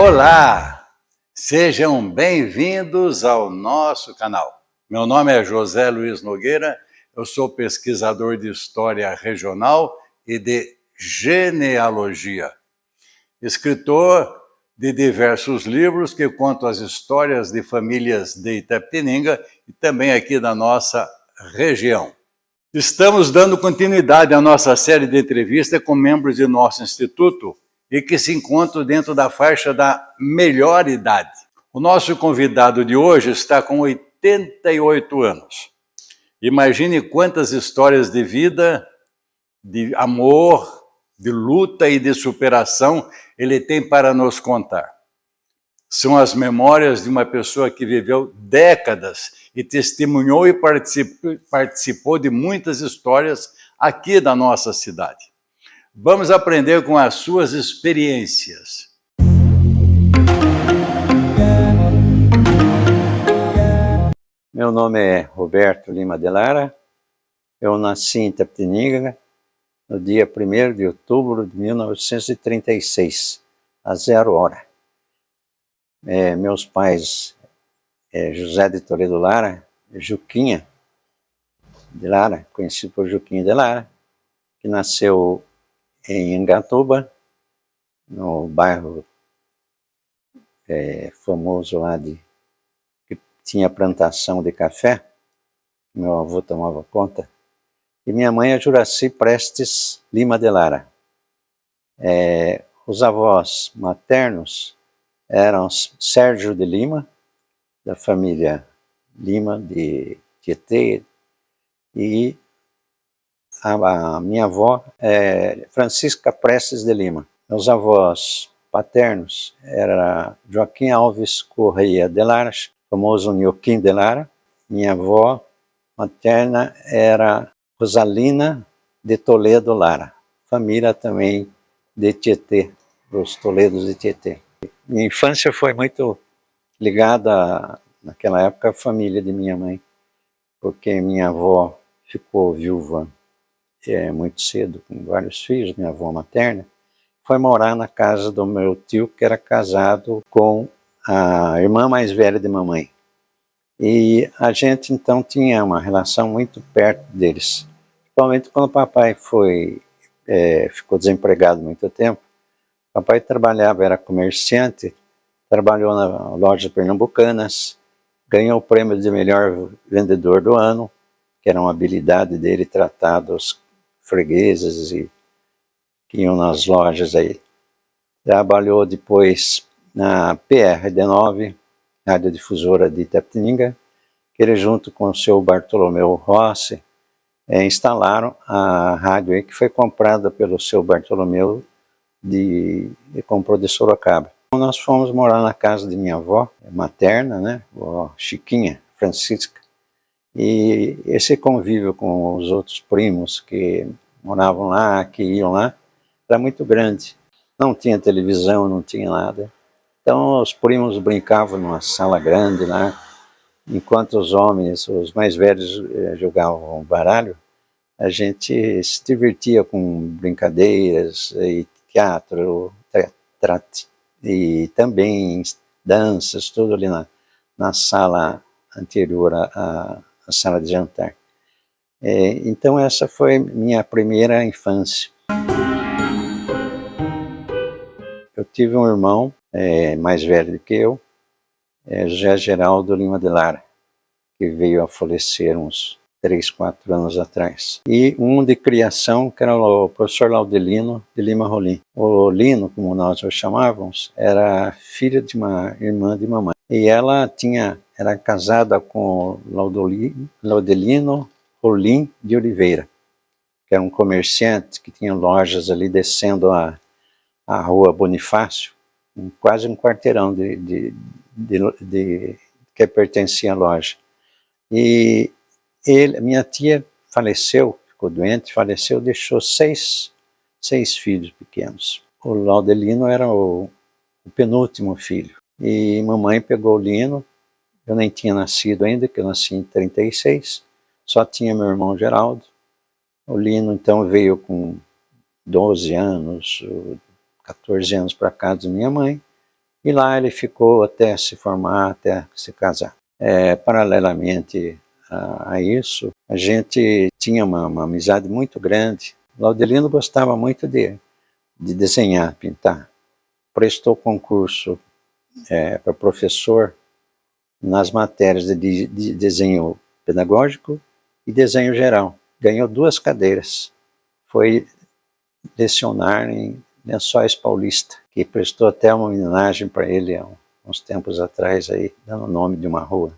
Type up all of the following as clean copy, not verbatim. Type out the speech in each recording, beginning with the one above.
Olá, sejam bem-vindos ao nosso canal. Meu nome é José Luiz Nogueira, eu sou pesquisador de História Regional e de Genealogia, escritor de diversos livros que contam as histórias de famílias de Itapetininga e também aqui da nossa região. Estamos dando continuidade à nossa série de entrevistas com membros de nosso instituto e que se encontram dentro da faixa da melhor idade. O nosso convidado de hoje está com 88 anos. Imagine quantas histórias de vida, de amor, de luta e de superação ele tem para nos contar. São as memórias de uma pessoa que viveu décadas e testemunhou e participou de muitas histórias aqui da nossa cidade. Vamos aprender com as suas experiências. Meu nome é Roberto Lima de Lara, eu nasci em Itapetininga no dia 1º de outubro de 1936, a 0 hora. Meus pais, José de Toledo Lara, Juquinha de Lara, conhecido por Juquinha de Lara, que nasceu em Angatuba, no bairro famoso lá que tinha plantação de café, meu avô tomava conta, e minha mãe é Juraci Prestes Lima de Lara. Os avós maternos eram Sérgio de Lima, da família Lima de Tietê, e a minha avó é Francisca Prestes de Lima. Meus avós paternos eram Joaquim Alves Correia de Lara, famoso Nhoquim de Lara. Minha avó materna era Rosalina de Toledo Lara, família também de Tietê, dos Toledos de Tietê. Minha infância foi muito ligada, naquela época, à família de minha mãe, porque minha avó ficou viúva muito cedo, com vários filhos, minha avó materna, foi morar na casa do meu tio, que era casado com a irmã mais velha de mamãe. E a gente, então, tinha uma relação muito perto deles. Principalmente quando o papai ficou desempregado muito tempo. Papai trabalhava, era comerciante, trabalhou na loja Pernambucanas, ganhou o prêmio de melhor vendedor do ano, que era uma habilidade dele tratar dos fregueses que iam nas lojas aí. Trabalhou depois na PRD9, radiodifusora de Itapetininga, que ele junto com o seu Bartolomeu Rossi instalaram a rádio aí, que foi comprada pelo seu Bartolomeu e comprou de Sorocaba. Então, nós fomos morar na casa de minha avó materna, né, a Chiquinha, Francisca, e esse convívio com os outros primos que moravam lá, que iam lá, era muito grande. Não tinha televisão, não tinha nada. Então os primos brincavam numa sala grande lá, enquanto os homens, os mais velhos, jogavam baralho, a gente se divertia com brincadeiras e teatro, e também danças, tudo ali na sala anterior à sala de jantar. Então essa foi minha primeira infância. Eu tive um irmão mais velho do que eu, José Geraldo Lima de Lara, que veio a falecer uns 3, 4 anos atrás. E um de criação, que era o professor Laudelino de Lima Rolim. O Lino, como nós o chamávamos, era filha de uma irmã de mamãe. E ela era casada com Laudelino Rolim de Oliveira, que era um comerciante que tinha lojas ali descendo a rua Bonifácio, quase um quarteirão que pertencia à loja. E minha tia faleceu, ficou doente, faleceu, deixou seis filhos pequenos. O Laudelino era o penúltimo filho. E mamãe pegou o Lino, eu nem tinha nascido ainda, que eu nasci em 36, só tinha meu irmão Geraldo. O Lino então veio com 12 anos, 14 anos para casa de minha mãe, E lá ele ficou até se formar, até se casar. Paralelamente a isso, a gente tinha uma amizade muito grande. Laudelino gostava muito de desenhar, pintar. Prestou concurso para professor nas matérias de desenho pedagógico e desenho geral. Ganhou 2 cadeiras. Foi lecionar em Lençóis Paulista, que prestou até uma homenagem para ele há uns tempos atrás, aí, dando o nome de uma rua.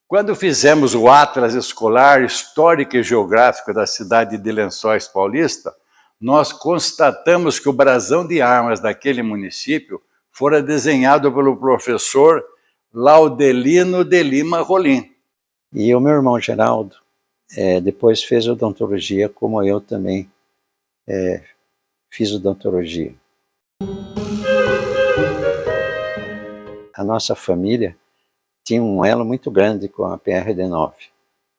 Quando fizemos o Atlas Escolar Histórico e Geográfico da cidade de Lençóis Paulista, nós constatamos que o brasão de armas daquele município fora desenhado pelo professor Laudelino de Lima Rolim. E o meu irmão Geraldo depois fez odontologia, como eu também fiz odontologia. A nossa família tinha um elo muito grande com a PRD9,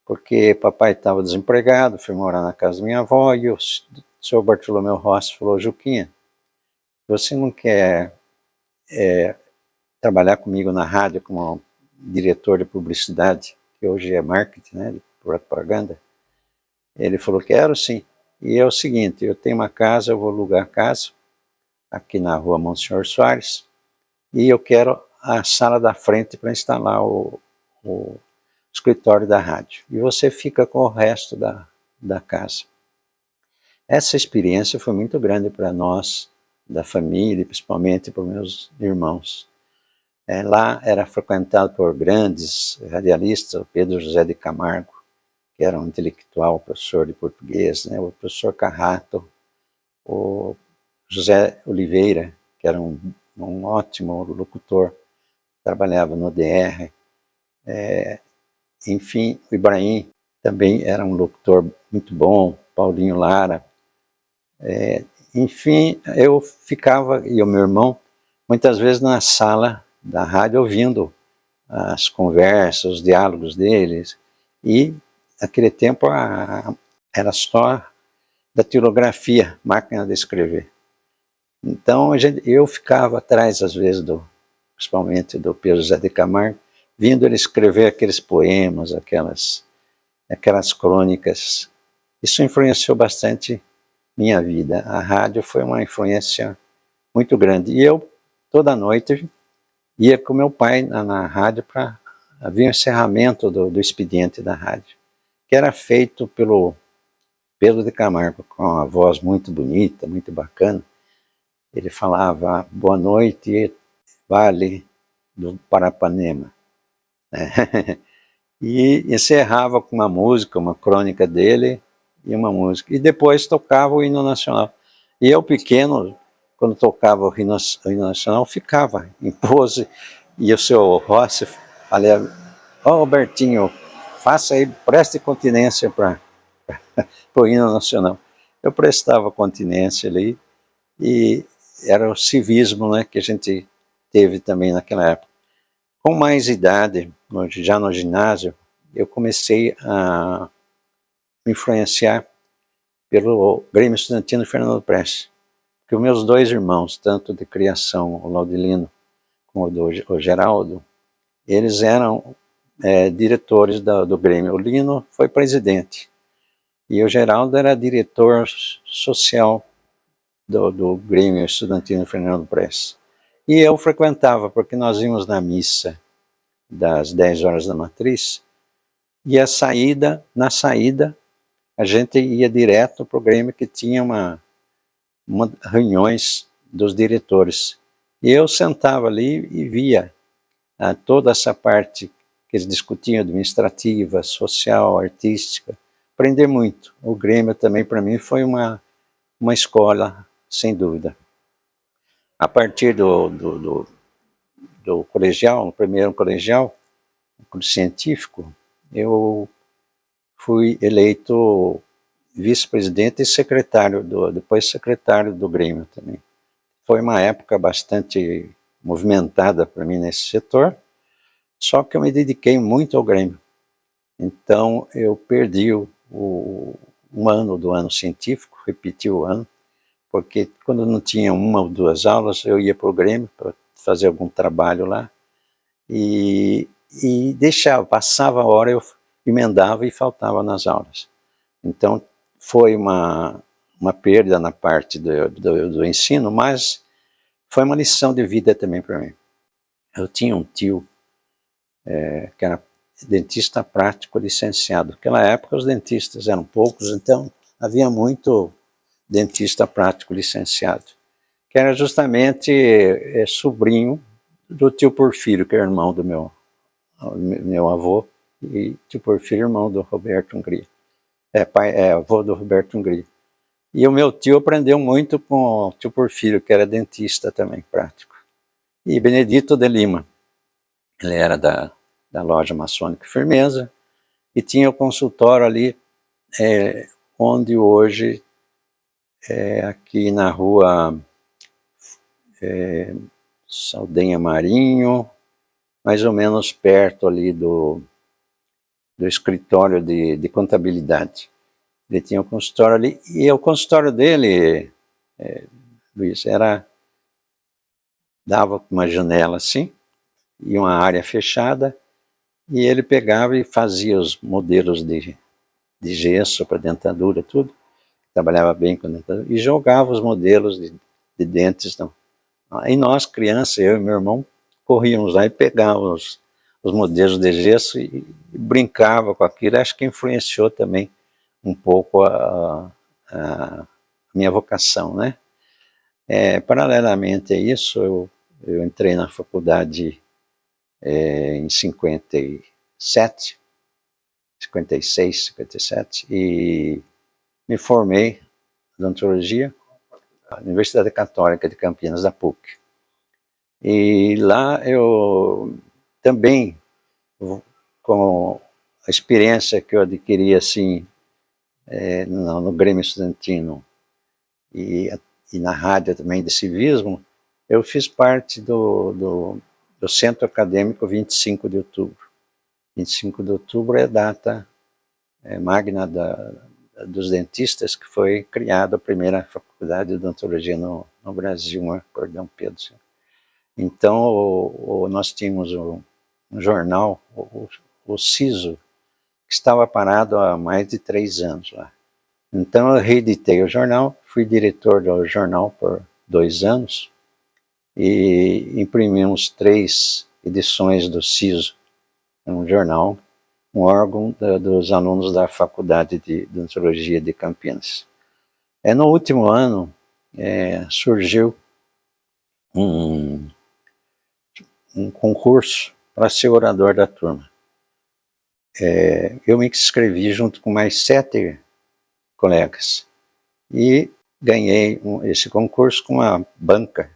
porque papai estava desempregado, foi morar na casa da minha avó, e o senhor Bartolomeu Rossi falou: Juquinha, você não quer trabalhar comigo na rádio como diretor de publicidade, que hoje é marketing, né, de propaganda? Ele falou: quero sim. E é o seguinte, eu tenho uma casa, eu vou alugar a casa, aqui na rua Monsenhor Soares, e eu quero a sala da frente para instalar o escritório da rádio. E você fica com o resto da casa. Essa experiência foi muito grande para nós, da família, principalmente para os meus irmãos. Lá era frequentado por grandes radialistas, o Pedro José de Camargo, que era um intelectual, professor de português, né? O professor Carrato, o José Oliveira, que era um ótimo locutor, trabalhava no DR, enfim, o Ibrahim também era um locutor muito bom, Paulinho Lara, enfim, eu ficava, e o meu irmão, muitas vezes na sala da rádio ouvindo as conversas, os diálogos deles, e naquele tempo era só datilografia, máquina de escrever. Então eu ficava atrás, às vezes, principalmente do Pedro José de Camargo, vindo ele escrever aqueles poemas, aquelas crônicas. Isso influenciou bastante minha vida. A rádio foi uma influência muito grande. E eu, toda noite, ia com meu pai na rádio para ver o encerramento do expediente da rádio, que era feito pelo Pedro de Camargo, com uma voz muito bonita, muito bacana. Ele falava: boa noite, Vale do Parapanema. E encerrava com uma música, uma crônica dele e uma música. E depois tocava o hino nacional. E eu, pequeno, quando tocava o hino nacional, ficava em pose. E o seu Rossi falava: ó, Albertinho, faça aí, preste continência para o hino nacional. Eu prestava continência ali, e era o civismo, né, que a gente teve também naquela época. Com mais idade, já no ginásio, eu comecei a me influenciar pelo Grêmio Estudantil Fernando Prestes, porque os meus 2 irmãos, tanto de criação, o Laudelino como o Geraldo, eles eram diretores do Grêmio. O Lino foi presidente e o Geraldo era diretor social do Grêmio Estudantil Fernando Prestes. E eu frequentava, porque nós íamos na missa das 10 horas da matriz, e na saída, a gente ia direto para o Grêmio, que tinha uma reuniões dos diretores. E eu sentava ali e via toda essa parte que eles discutiam, administrativa, social, artística. Aprendi muito. O Grêmio também, para mim, foi uma escola, sem dúvida. A partir do colegial, no primeiro colegial, curso científico, eu fui eleito vice-presidente e secretário, depois secretário do Grêmio também. Foi uma época bastante movimentada para mim nesse setor, só que eu me dediquei muito ao Grêmio. Então eu perdi um ano do ano científico, repeti o ano, porque quando não tinha 1 ou 2 aulas, eu ia para o Grêmio para fazer algum trabalho lá, e deixava, passava a hora, eu emendava e faltava nas aulas. Então foi uma perda na parte do ensino, mas foi uma lição de vida também para mim. Eu tinha um tio que era dentista prático licenciado. Naquela época os dentistas eram poucos, então havia muito dentista prático licenciado, que era justamente sobrinho do tio Porfírio, que é irmão do meu avô, e tio Porfírio, irmão do Roberto Hungria. Avô do Roberto Hungria. E o meu tio aprendeu muito com o tio Porfírio, que era dentista também, prático. E Benedito de Lima, ele era da loja maçônica Firmeza, e tinha o consultório ali, onde hoje, aqui na rua Saldanha Marinho, mais ou menos perto ali do escritório de contabilidade. Ele tinha um consultório ali, e o consultório dele, Luiz, dava uma janela assim, e uma área fechada, e ele pegava e fazia os modelos de gesso para dentadura, tudo, trabalhava bem com dentadura, e jogava os modelos de dentes. Não. Aí nós, crianças, eu e meu irmão, corríamos lá e pegávamos os modelos de gesso e brincava com aquilo. Acho que influenciou também um pouco a minha vocação, né? Paralelamente a isso, eu entrei na faculdade em 56, 57, e me formei em odontologia na Universidade Católica de Campinas, da PUC. E lá eu também, com a experiência que eu adquiri assim, no Grêmio Estudantino e na rádio também de civismo, eu fiz parte do Centro Acadêmico 25 de Outubro. 25 de outubro é a data magna dos dentistas, que foi criada a primeira faculdade de odontologia no Brasil, por Dom Pedro. Então, nós tínhamos um jornal, o Siso, que estava parado há mais de 3 anos lá. Então, eu reeditei o jornal, fui diretor do jornal por 2 anos, e imprimimos 3 edições do Siso, um jornal, um órgão dos alunos da Faculdade de Odontologia de Campinas. No último ano, surgiu um concurso para ser orador da turma. Eu me inscrevi junto com mais 7 colegas e ganhei esse concurso com uma banca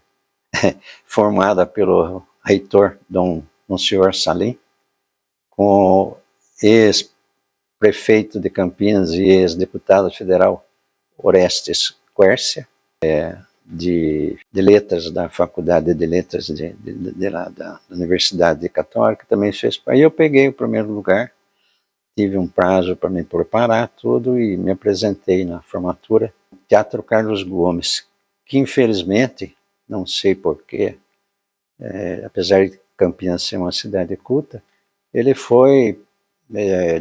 formada pelo reitor, Dom Senhor Salim, com ex-prefeito de Campinas e ex-deputado federal Orestes Quercia, de letras da Faculdade de Letras da Universidade Católica, também fez. Aí eu peguei o primeiro lugar, tive um prazo para me preparar tudo e me apresentei na formatura. Teatro Carlos Gomes, que infelizmente, não sei porquê, apesar de Campinas ser uma cidade culta, ele foi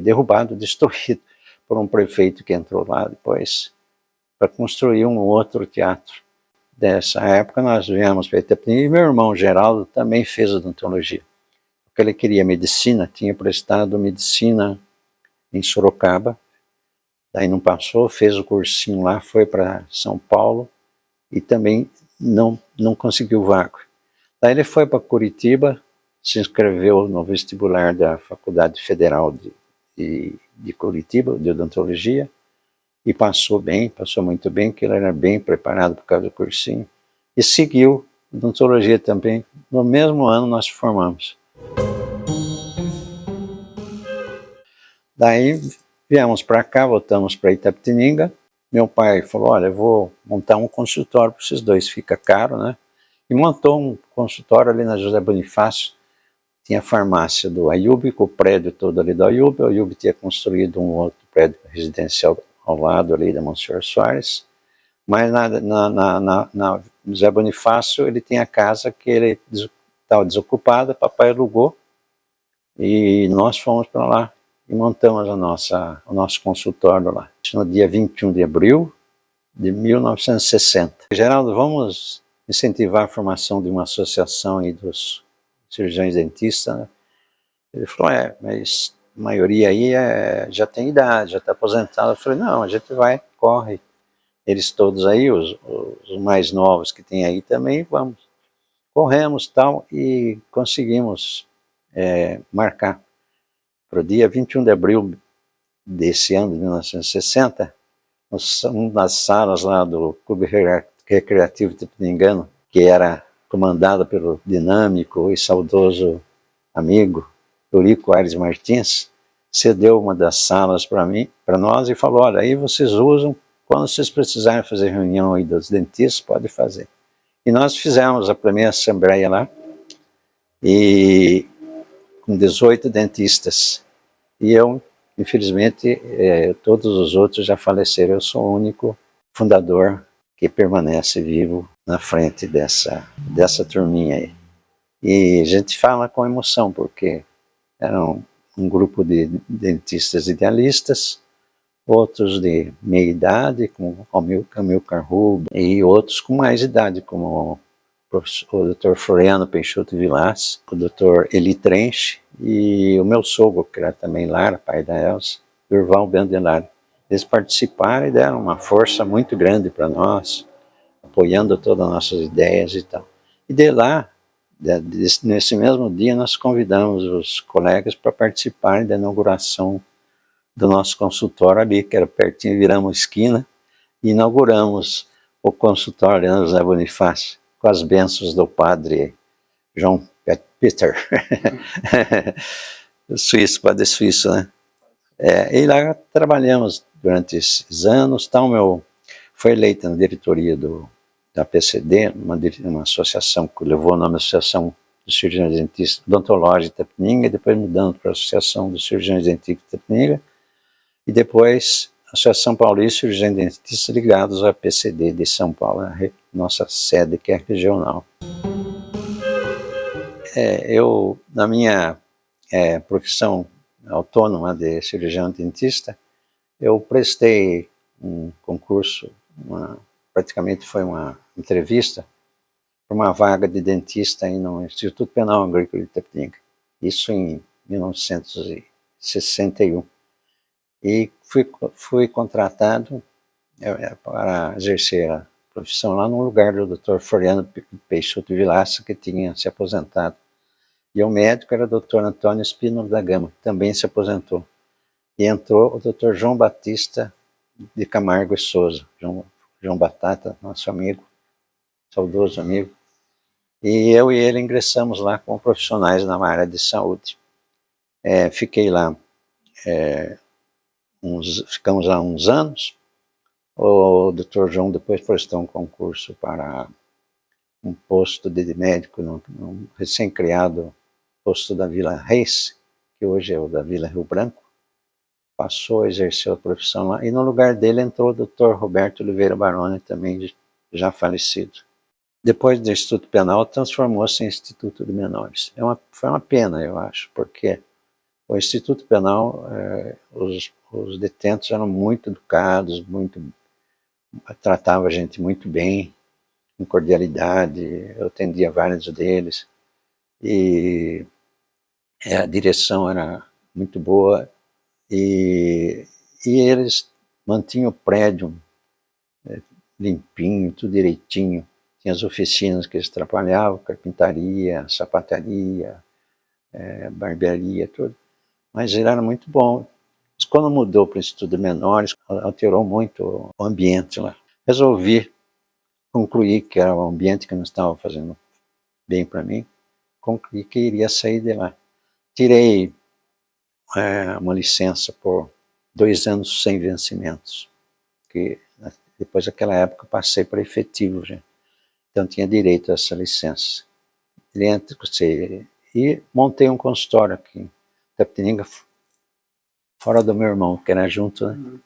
derrubado, destruído por um prefeito que entrou lá depois para construir um outro teatro. Dessa época nós viemos para Itapetininga, e meu irmão Geraldo também fez odontologia, porque ele queria medicina, tinha prestado medicina em Sorocaba, daí não passou, fez o cursinho lá, foi para São Paulo e também não conseguiu vaga. Daí ele foi para Curitiba, se inscreveu no vestibular da Faculdade Federal de Curitiba, de odontologia, e passou muito bem, que ele era bem preparado por causa do cursinho, e seguiu odontologia também. No mesmo ano nós formamos. Daí viemos para cá, voltamos para Itapetininga. Meu pai falou, olha, eu vou montar um consultório para vocês dois, fica caro, né? E montou um consultório ali na José Bonifácio. Tinha a farmácia do Ayub, com o prédio todo ali do Ayub. O Ayub tinha construído um outro prédio residencial ao lado ali da Monsenhor Soares. Mas Zé Bonifácio, ele tem a casa que ele estava desocupada, papai alugou, e nós fomos para lá e montamos o nosso consultório lá. No dia 21 de abril de 1960. Geraldo, vamos incentivar a formação de uma associação aí dos cirurgiões dentistas, né? Ele falou, mas a maioria aí já tem idade, já está aposentado. Eu falei, não, a gente vai, corre. Eles todos aí, os mais novos que tem aí também, vamos. Corremos tal e conseguimos marcar para o dia 21 de abril desse ano, de 1960, uma das salas lá do Clube Recreativo Itapetininga, que era comandada pelo dinâmico e saudoso amigo Eurico Aires Martins, cedeu uma das salas para nós e falou, olha, aí vocês usam, quando vocês precisarem fazer reunião aí dos dentistas, pode fazer. E nós fizemos a primeira assembleia lá, e com 18 dentistas. E eu, infelizmente, todos os outros já faleceram. Eu sou o único fundador que permanece vivo na frente dessa turminha aí. E a gente fala com emoção, porque eram um grupo de dentistas idealistas, outros de meia idade, como Amilcar Rubio, e outros com mais idade, como o Dr. Floriano Peixoto Vilas, o Dr. Eli Trench e o meu sogro, que era também Lara, pai da Elsa, Durval Bendelar. Eles participaram e deram uma força muito grande para nós, apoiando todas as nossas ideias e tal. E de lá, nesse mesmo dia, nós convidamos os colegas para participarem da inauguração do nosso consultório ali, que era pertinho, viramos esquina, e inauguramos o consultório do Zé Bonifácio, com as bênçãos do padre João Peter, suíço, padre suíço, né? E lá trabalhamos durante esses anos, tal, foi eleito na diretoria da PCD, uma associação que levou o nome Associação dos Cirurgiões Dentistas Odontológicos de Itapetininga, e depois mudando para a Associação dos Cirurgiões Dentistas de Itapetininga, e depois Associação Paulista de Cirurgiões Dentistas ligados à PCD de São Paulo, nossa sede que é regional. Eu, na minha profissão autônoma de cirurgião dentista, eu prestei um concurso, praticamente foi uma entrevista, para uma vaga de dentista aí no Instituto Penal Agrícola de Itapetininga, isso em 1961. E fui contratado para exercer a profissão lá no lugar do Dr. Floriano Peixoto Vilaça, que tinha se aposentado. E o médico era o Dr. Antônio Espínola da Gama, que também se aposentou. E entrou o Dr. João Batista de Camargo e Souza, João Batata, nosso amigo, saudoso amigo. E eu e ele ingressamos lá como profissionais na área de saúde. Fiquei lá, ficamos lá uns anos. O Dr. João depois prestou um concurso para um posto de médico no recém-criado posto da Vila Reis, que hoje é o da Vila Rio Branco. Passou, exerceu a profissão lá, e no lugar dele entrou o Dr. Roberto Oliveira Baroni, também já falecido. Depois do Instituto Penal, transformou-se em Instituto de Menores. Foi uma pena, eu acho, porque o Instituto Penal, os detentos eram muito educados, tratava a gente muito bem, com cordialidade, eu atendia vários deles, e a direção era muito boa, e eles mantinham o prédio limpinho, tudo direitinho, tinha as oficinas que eles trabalhavam, carpintaria, sapataria, barbearia, tudo, mas ele era muito bom. Mas quando mudou para o Instituto de Menores, alterou muito o ambiente lá. Resolvi concluir que era um ambiente que não estava fazendo bem para mim, concluí que iria sair de lá. Tirei uma licença por 2 anos sem vencimentos, que depois daquela época passei para efetivo já. Então tinha direito a essa licença. E montei um consultório aqui em Itapetininga, fora do meu irmão, que era junto, né?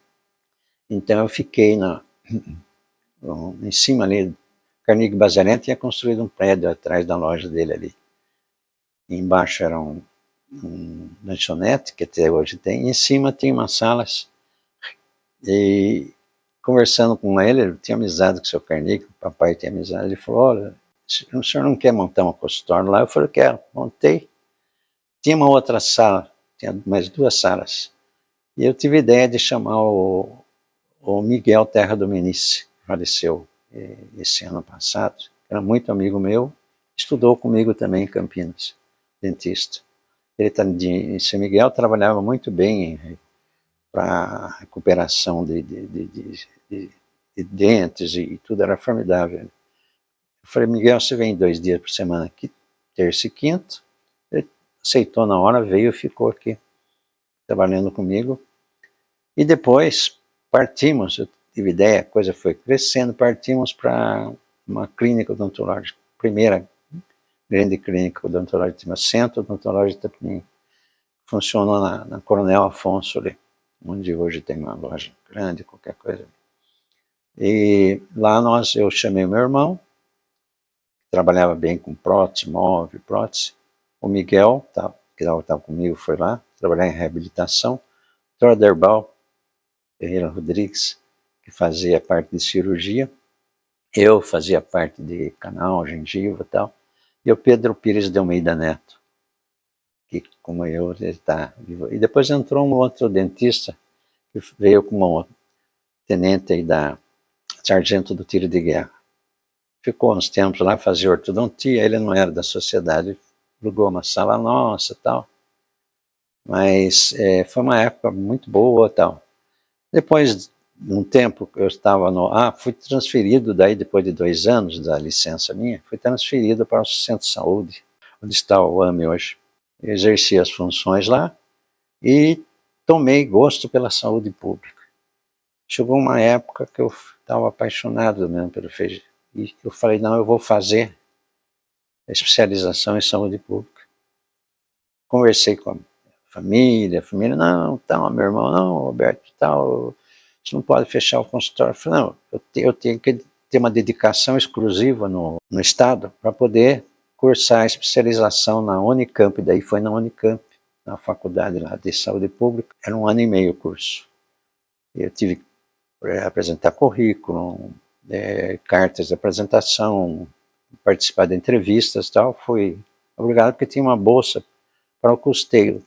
Então eu fiquei em cima ali Carnegie Bazarian tinha construído um prédio atrás da loja dele ali. Embaixo era um lanchonete, que até hoje tem, e em cima tinha umas salas. E conversando com ele, eu tinha amizade com o seu Carnegie, o papai tinha amizade, ele falou, olha, o senhor não quer montar um consultório lá? Eu falei, quero, montei. Tinha uma outra sala, tinha mais 2 salas. E eu tive a ideia de chamar o Miguel Terra Dominici, que faleceu esse ano passado, era muito amigo meu, estudou comigo também em Campinas, dentista. Ele está em São Miguel, trabalhava muito bem para recuperação de dentes e tudo, era formidável. Eu falei, Miguel, você vem 2 dias por semana aqui, terça e quinta? Ele aceitou na hora, veio e ficou aqui, trabalhando comigo. E depois partimos, eu tive ideia, a coisa foi crescendo, partimos para uma clínica odontológica, primeira grande clínica odontológica, Centro Odontológico de Itapemirim. Funcionou na Coronel Afonso ali, onde hoje tem uma loja grande, qualquer coisa. E lá eu chamei meu irmão, que trabalhava bem com prótese, móvel, prótese. O Miguel, que estava comigo, foi lá, trabalhar em reabilitação. O Dr. Derbal Ferreira Rodrigues, que fazia parte de cirurgia. Eu fazia parte de canal, gengiva e tal. E o Pedro Pires de Almeida Neto, que, como eu, ele está vivo. E depois entrou um outro dentista, que veio como tenente aí sargento do tiro de guerra. Ficou uns tempos lá, fazia ortodontia, ele não era da sociedade, alugou uma sala nossa e tal. Mas foi uma época muito boa e tal. Depois de um tempo, eu estava fui transferido daí, depois de 2 anos da licença minha, fui transferido para o Centro de Saúde, onde está o AME hoje. Eu exerci as funções lá e tomei gosto pela saúde pública. Chegou uma época que eu estava apaixonado mesmo pelo feijão. E eu falei, não, eu vou fazer a especialização em saúde pública. Conversei com a família, não, tal, meu irmão, não, Roberto, tal, você não pode fechar o consultório. Eu falei, não, eu tenho que ter uma dedicação exclusiva no Estado para poder cursar a especialização na Unicamp, daí foi na Unicamp, na faculdade lá de saúde pública, era 1 ano e meio o curso. Eu tive que apresentar currículo, cartas de apresentação, participar de entrevistas e tal, fui obrigado porque tinha uma bolsa para o custeio.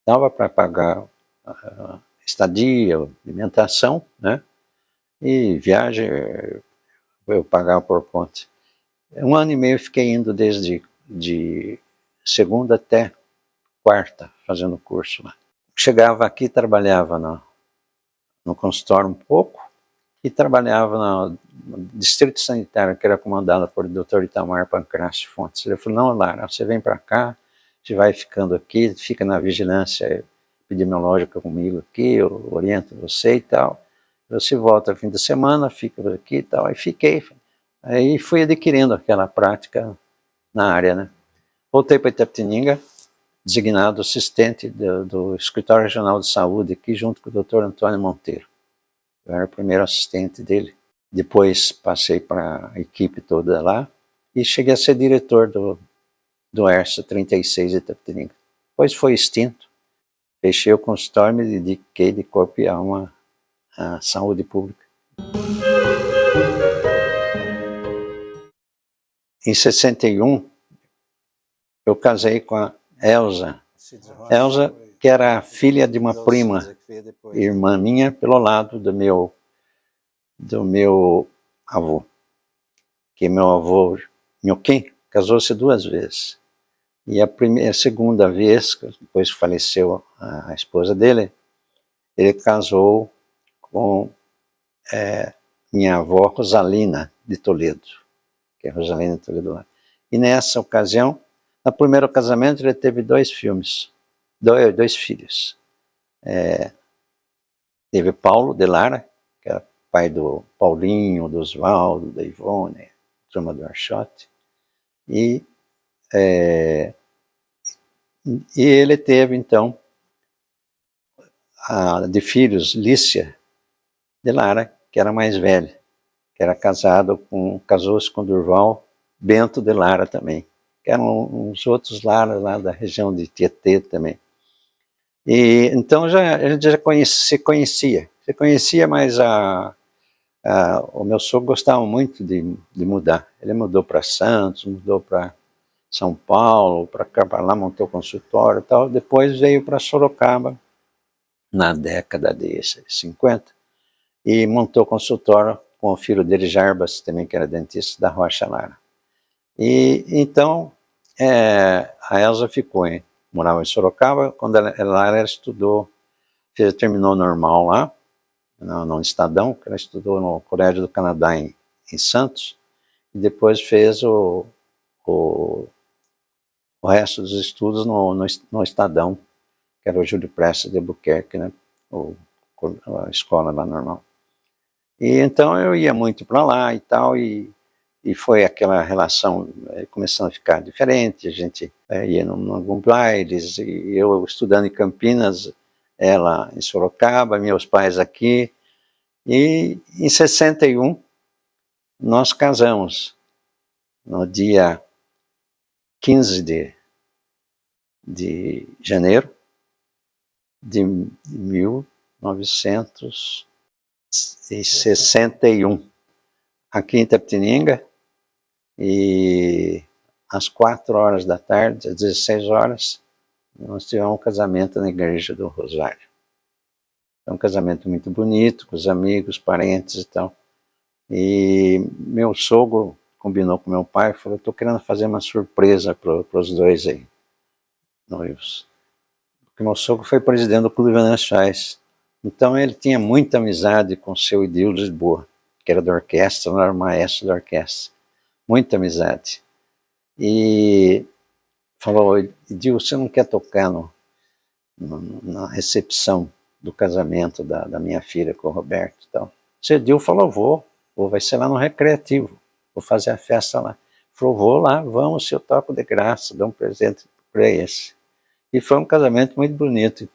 Dava para pagar estadia, alimentação, né? E viagem eu pagava por conta. 1 ano e meio eu fiquei indo desde de segunda até quarta, fazendo curso lá. Chegava aqui, trabalhava no consultório um pouco, e trabalhava no distrito sanitário, que era comandado por Dr. Itamar Pancrácio Fontes. Ele falou, não, Lara, você vem para cá, você vai ficando aqui, fica na vigilância epidemiológica comigo aqui, eu oriento você e tal. Você volta no fim de semana, fica por aqui e tal. Aí fiquei. Aí fui adquirindo aquela prática na área, né? Voltei para Itapetininga, designado assistente do Escritório Regional de Saúde aqui, junto com o Dr. Antônio Monteiro. Eu era o primeiro assistente dele. Depois passei para a equipe toda lá e cheguei a ser diretor do ERSA 36 de Itapetininga. Depois foi extinto. Fechei o consultório e me dediquei de corpo e alma à saúde pública. Em 61, eu casei com a Elza. Elza, que era filha de uma prima, irmã minha, pelo lado do meu avô. Que meu avô, Nhoquim, casou-se 2 vezes. E a segunda vez, depois que faleceu a esposa dele, ele casou com minha avó Rosalina de Toledo, que é Rosalina de Toledo lá. E nessa ocasião, no primeiro casamento, ele teve 2 filhos, 2 filhos. Teve Paulo de Lara, que era pai do Paulinho, do Oswaldo, da Ivone, turma do Archote, e ele teve, então, de filhos, Lícia de Lara, que era mais velha. que era casou-se com Durval Bento de Lara também, que eram uns outros Lara lá da região de Tietê também. E então a gente já se conhecia, mas o meu sogro gostava muito de mudar. Ele mudou para Santos, mudou para São Paulo, para lá, montou consultório e tal. Depois veio para Sorocaba, na década de 50, e montou consultório com o filho dele, Jarbas, também, que era dentista da Rocha Lara. E então a Elza morava em Sorocaba. Quando ela estudou, terminou normal lá, no Estadão, que ela estudou no Colégio do Canadá em Santos, e depois fez o resto dos estudos no Estadão, que era o Júlio Prestes de Albuquerque, né? A escola lá normal. E então eu ia muito para lá e tal, e foi aquela relação começando a ficar diferente. A gente ia em alguns bailes, e eu estudando em Campinas, ela em Sorocaba, meus pais aqui. E em 61 nós casamos, no dia 15 de janeiro de 1961, aqui em Itapetininga, e às 4 horas da tarde, às 16 horas, nós tivemos um casamento na Igreja do Rosário. É um casamento muito bonito, com os amigos, parentes e tal. E meu sogro combinou com meu pai, falou: estou querendo fazer uma surpresa para os dois aí, noivos. Porque meu sogro foi presidente do Clube Venâncio Aires. Então ele tinha muita amizade com o seu Idil Lisboa, que era da orquestra, não era o maestro da orquestra. Muita amizade. E falou: Idil, você não quer tocar na recepção do casamento da minha filha com o Roberto e tal? O Idil falou: vou, vai ser lá no Recreativo, vou fazer a festa lá. Falou: vou lá, vamos, se eu toco de graça, dou um presente para esse. E foi um casamento muito bonito.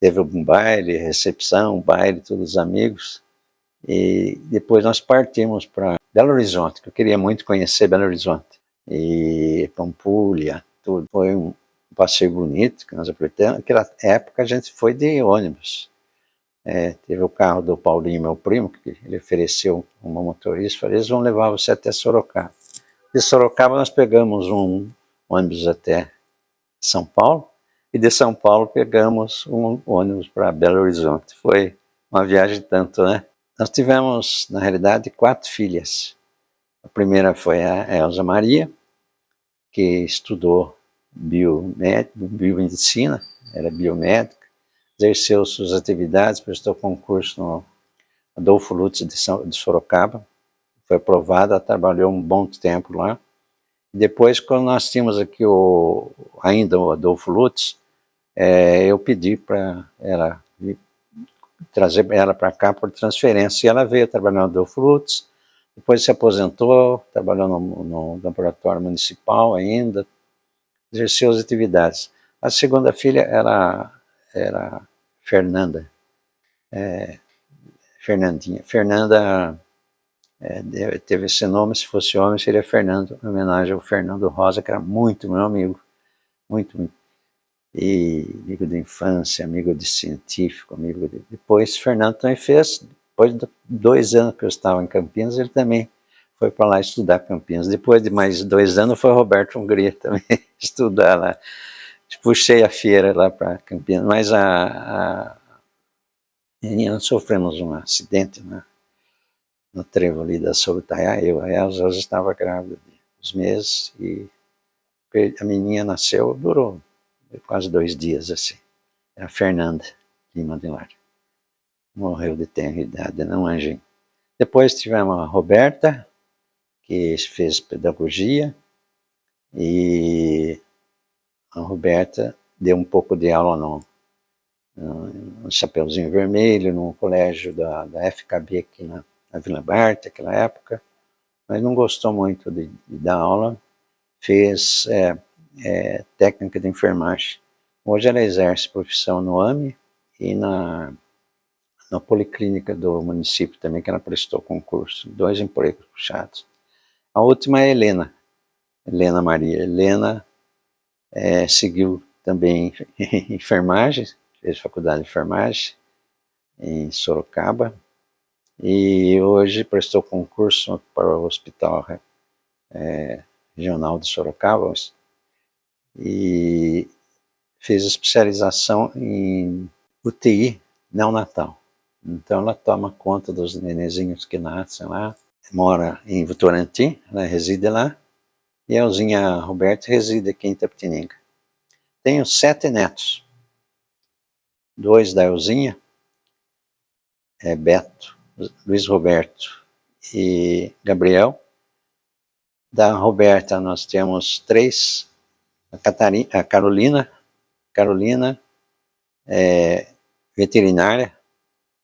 Teve um baile, recepção, baile, todos os amigos. E depois nós partimos para Belo Horizonte, que eu queria muito conhecer Belo Horizonte. E Pampulha, tudo. Foi um passeio bonito que nós aproveitamos. Naquela época a gente foi de ônibus. Teve o carro do Paulinho, meu primo, que ele ofereceu uma motorista, falou: eles vão levar você até Sorocaba. De Sorocaba nós pegamos um ônibus até São Paulo, e de São Paulo pegamos um ônibus para Belo Horizonte. Foi uma viagem tanto, né? Nós tivemos, na realidade, 4 filhas. A primeira foi a Elza Maria, que estudou biomedicina, era biomédica, exerceu suas atividades, prestou concurso no Adolfo Lutz de Sorocaba, foi aprovada, trabalhou um bom tempo lá. Depois, quando nós tínhamos aqui ainda o Adolfo Lutz, eu pedi para ela trazer ela para cá por transferência, e ela veio trabalhar no Adolfo Lutz, depois se aposentou, trabalhou no laboratório municipal ainda, exerceu as atividades. A segunda filha era Fernanda, Fernandinha. Fernanda teve esse nome, se fosse homem seria Fernando, em homenagem ao Fernando Rosa, que era muito meu amigo, muito. E amigo de infância, amigo de científico, Depois Fernando também fez, depois de 2 anos que eu estava em Campinas, ele também foi para lá estudar Campinas. Depois de mais 2 anos foi Roberto Hungria também estudar lá. Puxei a feira lá para Campinas, mas nós sofremos um acidente, né? No trevo ali da Sorutaiá. A Elza estava grávida de uns meses, e a menina nasceu, durou quase 2 dias assim. É a Fernanda Lima de Lara. Morreu de tenra idade, não, anjinho. Depois tivemos a Roberta, que fez pedagogia, e a Roberta deu um pouco de aula no Chapeuzinho Vermelho, no colégio da FKB aqui na Vila Barte, naquela época, mas não gostou muito de dar aula. Fez técnica de enfermagem. Hoje ela exerce profissão no AME e na na policlínica do município também, que ela prestou concurso, 2 empregos puxados. A última é Helena Maria. Helena seguiu também enfermagem, fez faculdade de enfermagem em Sorocaba, e hoje prestou concurso para o Hospital Regional de Sorocaba, e fez especialização em UTI neonatal. Então ela toma conta dos nenenzinhos que nascem lá, mora em Votorantim, ela reside lá, e a Elzinha Roberto reside aqui em Itapetininga. Tenho 7 netos, 2 da Elzinha, Beto, Luiz Roberto e Gabriel. Da Roberta nós temos 3, a Carolina, veterinária,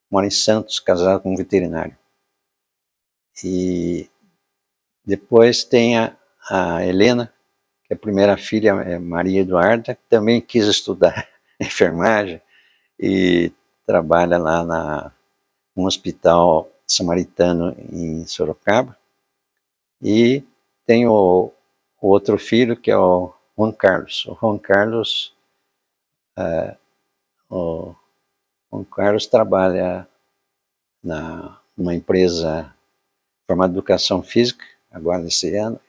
mora em Santos, casada com um veterinário. E depois tem a Helena, que é a primeira filha, é Maria Eduarda, que também quis estudar enfermagem e trabalha lá num hospital samaritano em Sorocaba. E tem o outro filho, que é o Juan Carlos. O Juan Carlos trabalha numa empresa formada em educação física, agora nesse ano,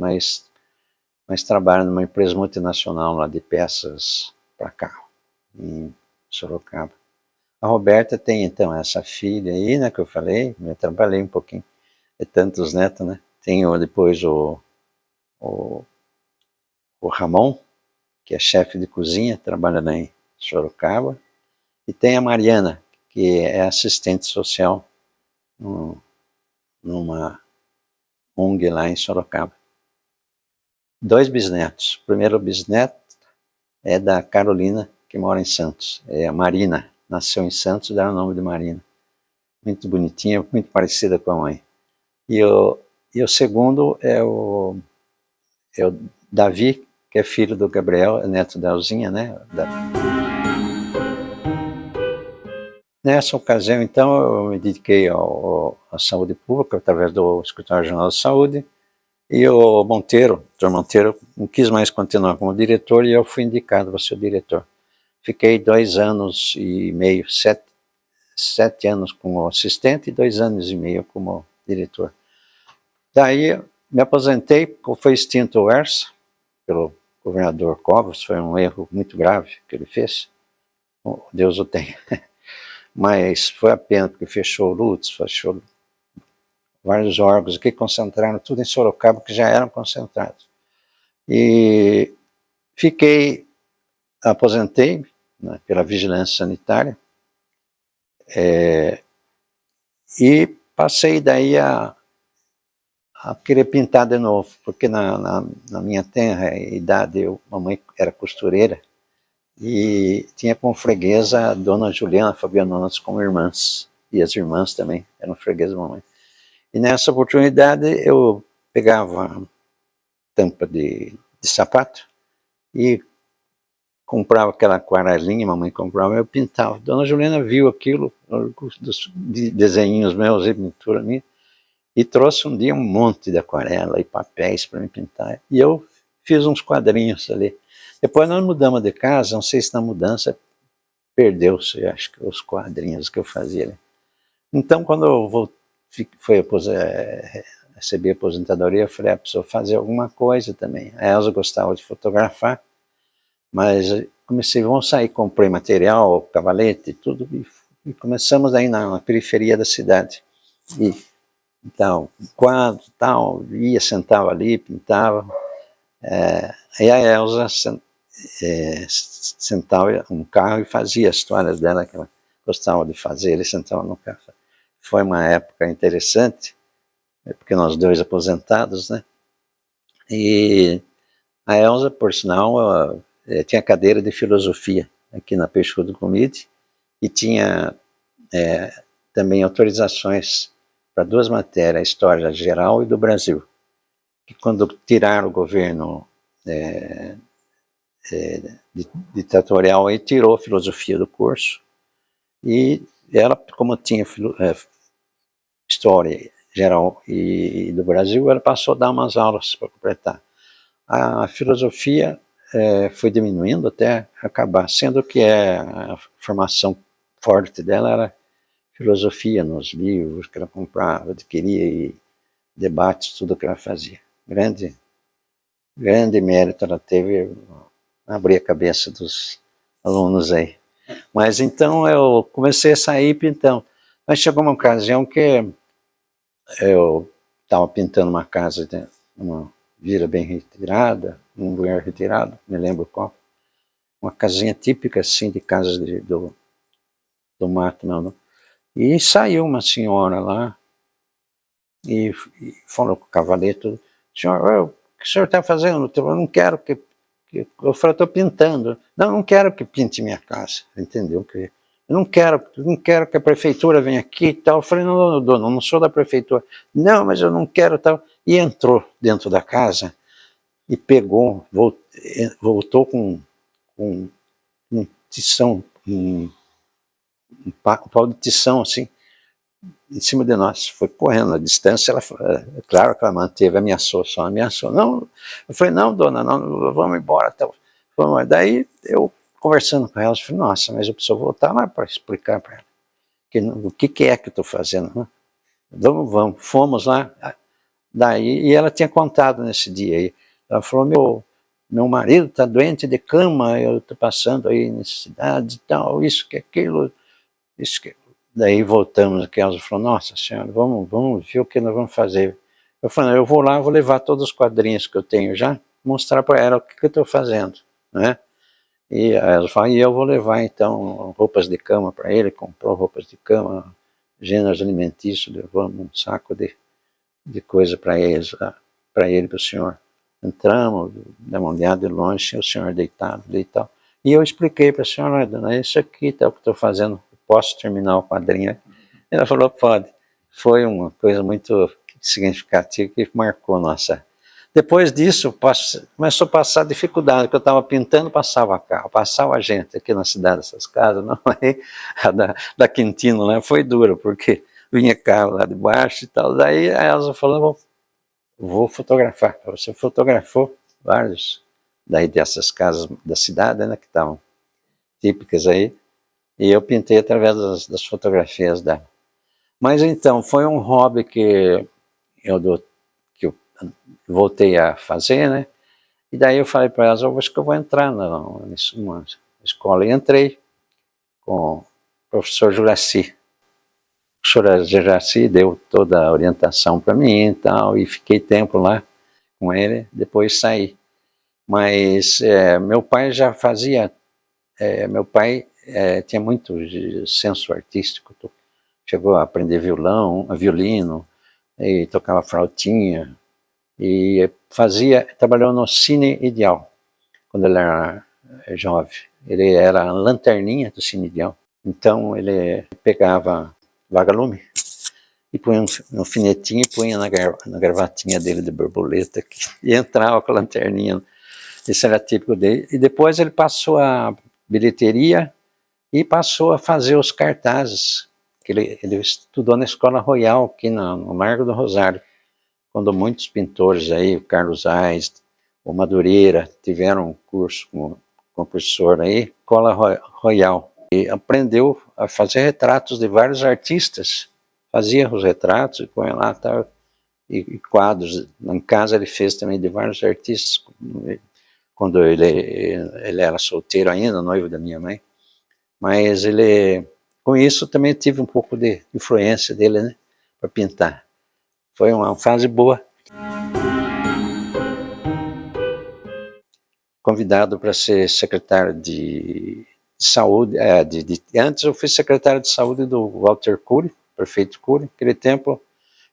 mas trabalha numa empresa multinacional lá de peças para carro, em Sorocaba. A Roberta tem então essa filha aí, né, que eu falei, eu trabalhei um pouquinho, tantos netos, né? Tenho depois o Ramon, que é chefe de cozinha, trabalha lá em Sorocaba, e tem a Mariana, que é assistente social numa ONG lá em Sorocaba. 2 bisnetos. O primeiro bisneto é da Carolina, que mora em Santos. É a Marina, nasceu em Santos, dá o nome de Marina. Muito bonitinha, muito parecida com a mãe. E o segundo é o Davi, que é filho do Gabriel, é neto da Elzinha, né? Nessa ocasião, então, eu me dediquei à saúde pública, através do Escritório Regional de Saúde, e o Dr. Monteiro, não quis mais continuar como diretor, e eu fui indicado para ser o diretor. Fiquei 2 anos e meio, 7 anos como assistente e 2 anos e meio como diretor. Daí, me aposentei, foi extinto o ERSA, pelo governador Covas, foi um erro muito grave que ele fez, Deus o tenha. Mas foi a pena, porque fechou o Lutz, fechou vários órgãos que concentraram tudo em Sorocaba, que já eram concentrados. E aposentei, né, pela vigilância sanitária, e passei daí a querer pintar de novo, porque na minha tenra idade, mamãe era costureira, e tinha como freguesa a dona Juliana Fabianonas como irmãs, e as irmãs também eram freguesas da mamãe. E nessa oportunidade eu pegava tampa de sapato e comprava aquela aquarelinha, mamãe comprava, eu pintava. Dona Juliana viu aquilo, dos desenhinhos meus e pintura minha, e trouxe um dia um monte de aquarela e papéis para me pintar. E eu fiz uns quadrinhos ali. Depois nós mudamos de casa, não sei se na mudança perdeu-se, acho que os quadrinhos que eu fazia ali. Então, quando eu recebi a aposentadoria, eu falei, preciso fazer alguma coisa também. A Elza gostava de fotografar, mas vamos sair, comprei material, cavalete e tudo, e começamos aí na periferia da cidade. E então, quadro, tal, ia, sentava ali, pintava. Aí a Elza sentava no carro e fazia as histórias dela que ela gostava de fazer, ele sentava no carro. Foi uma época interessante, porque nós dois aposentados, né? E a Elza, por sinal, tinha cadeira de filosofia aqui na Peixoto Comide e tinha também autorizações para 2 matérias, a História Geral e do Brasil. Que quando tiraram o governo ditatorial, aí tirou a filosofia do curso e ela, como tinha história geral e do Brasil, ela passou a dar umas aulas para completar. A filosofia foi diminuindo até acabar, sendo que a formação forte dela era filosofia nos livros que ela comprava, adquiria e debates, tudo que ela fazia. Grande mérito ela teve, abrir a cabeça dos alunos aí. Mas então eu comecei a sair pintando. Mas chegou uma ocasião que eu estava pintando uma casa, uma vila bem retirada, um lugar retirado, me lembro qual. Uma casinha típica assim de casas do mato, não. E saiu uma senhora lá e falou com o cavaleiro, senhor, o que o senhor está fazendo? Eu não quero que eu falei, estou pintando. Não quero que pinte minha casa, entendeu? Eu não quero que a prefeitura venha aqui e tal. Eu falei, não, dona, não sou da prefeitura. Não, mas eu não quero tal. E entrou dentro da casa e pegou, voltou com um tição, um pau de tição assim, em cima de nós. Foi correndo a distância, claro que ela manteve, ameaçou. Não, eu falei, não, dona, não, vamos embora. Tal. Daí eu, conversando com ela, eu falei, nossa, mas eu preciso voltar lá para explicar para ela o que é que eu estou fazendo. Né? Vamos, fomos lá. Daí, e ela tinha contado nesse dia aí. Ela falou, meu marido está doente de cama, eu estou passando aí necessidade e tal, isso que aquilo, isso que... Daí voltamos aqui, ela falou, nossa senhora, vamos ver o que nós vamos fazer. Eu falei, eu vou lá, vou levar todos os quadrinhos que eu tenho já, mostrar para ela o que eu estou fazendo, né? E ela falou, e eu vou levar então roupas de cama para ele, comprou roupas de cama, gêneros alimentícios, levamos um saco de coisa para ele, para o senhor. Entramos, demos uma olhada de longe, o senhor deitado ali e tal. E eu expliquei para a senhora, dona, isso aqui tá o que estou fazendo, posso terminar o quadrinho? Ela falou, pode. Foi uma coisa muito significativa que marcou nossa. Depois disso, começou a passar dificuldade, porque eu estava pintando, passava carro, passava gente aqui na cidade, essas casas, não, aí a da Quintino, né, foi duro, porque vinha carro lá de baixo e tal. Daí a Elza falou, vou fotografar. Você fotografou vários daí dessas casas da cidade, né, que estavam típicas aí, e eu pintei através das fotografias dela. Mas então, foi um hobby que eu voltei a fazer, né, e daí eu falei para elas, eu acho que eu vou entrar numa escola, e entrei com o professor Juraci. O professor Juraci deu toda a orientação para mim e tal, e fiquei tempo lá com ele, depois saí. Mas meu pai já fazia, meu pai tinha muito senso artístico, chegou a aprender violino, e tocava flautinha, e trabalhou no Cine Ideal, quando ele era jovem. Ele era a lanterninha do Cine Ideal, então ele pegava vagalume e punha um alfinetinho e punha na gravatinha dele de borboleta e entrava com a lanterninha. Esse era típico dele. E depois ele passou a bilheteria e passou a fazer os cartazes, que ele estudou na Escola Royal, aqui no Largo do Rosário, quando muitos pintores aí, o Carlos Aires, o Madureira, tiveram um curso como professor aí, Escola Royal. E aprendeu a fazer retratos de vários artistas, fazia os retratos e põe lá, tal, e quadros. Em casa ele fez também de vários artistas, quando ele era solteiro ainda, noivo da minha mãe. Mas com isso também tive um pouco de influência dele, né, para pintar. Foi uma fase boa. Convidado para ser secretário de saúde, antes eu fui secretário de saúde do Walter Cury, prefeito Cury. Naquele tempo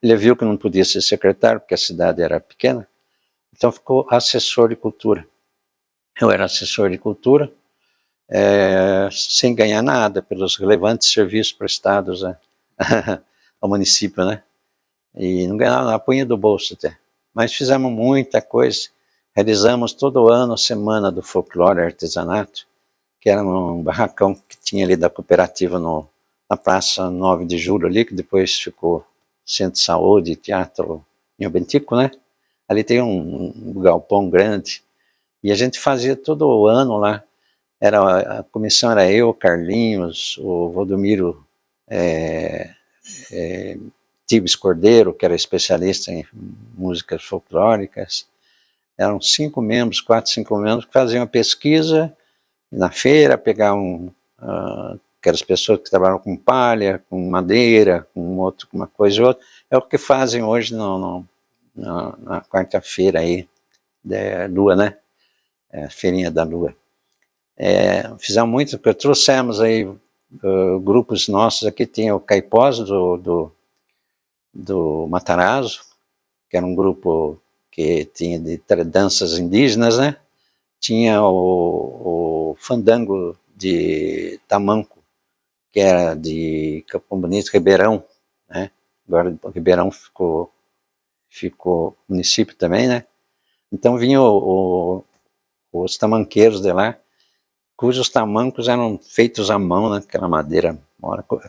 ele viu que não podia ser secretário porque a cidade era pequena, então ficou assessor de cultura. Eu era assessor de cultura, sem ganhar nada pelos relevantes serviços prestados ao município, né? E não ganhava nada, punha do bolso até. Mas fizemos muita coisa. Realizamos todo ano a Semana do Folclore e Artesanato, que era um barracão que tinha ali da cooperativa no na Praça 9 de Julho ali, que depois ficou Centro de Saúde, Teatro Inhabentico, né? Ali tem um galpão grande, e a gente fazia todo ano lá. A comissão era eu, Carlinhos, o Valdomiro Tibes Cordeiro, que era especialista em músicas folclóricas. Eram 5 membros, 4, 5 membros, que faziam a pesquisa na feira, pegavam aquelas pessoas que trabalham com palha, com madeira, com uma coisa ou outra. É o que fazem hoje na quarta-feira aí, da Lua, né? Feirinha da Lua. Fizemos muito, porque trouxemos aí grupos nossos. Aqui tinha o Caipós do Matarazzo, que era um grupo que tinha de danças indígenas, né? Tinha o Fandango de Tamanco, que era de Capão Bonito, Ribeirão, né? Agora Ribeirão ficou município também, né? Então vinham os tamanqueiros de lá, cujos tamancos eram feitos à mão, né? Aquela madeira,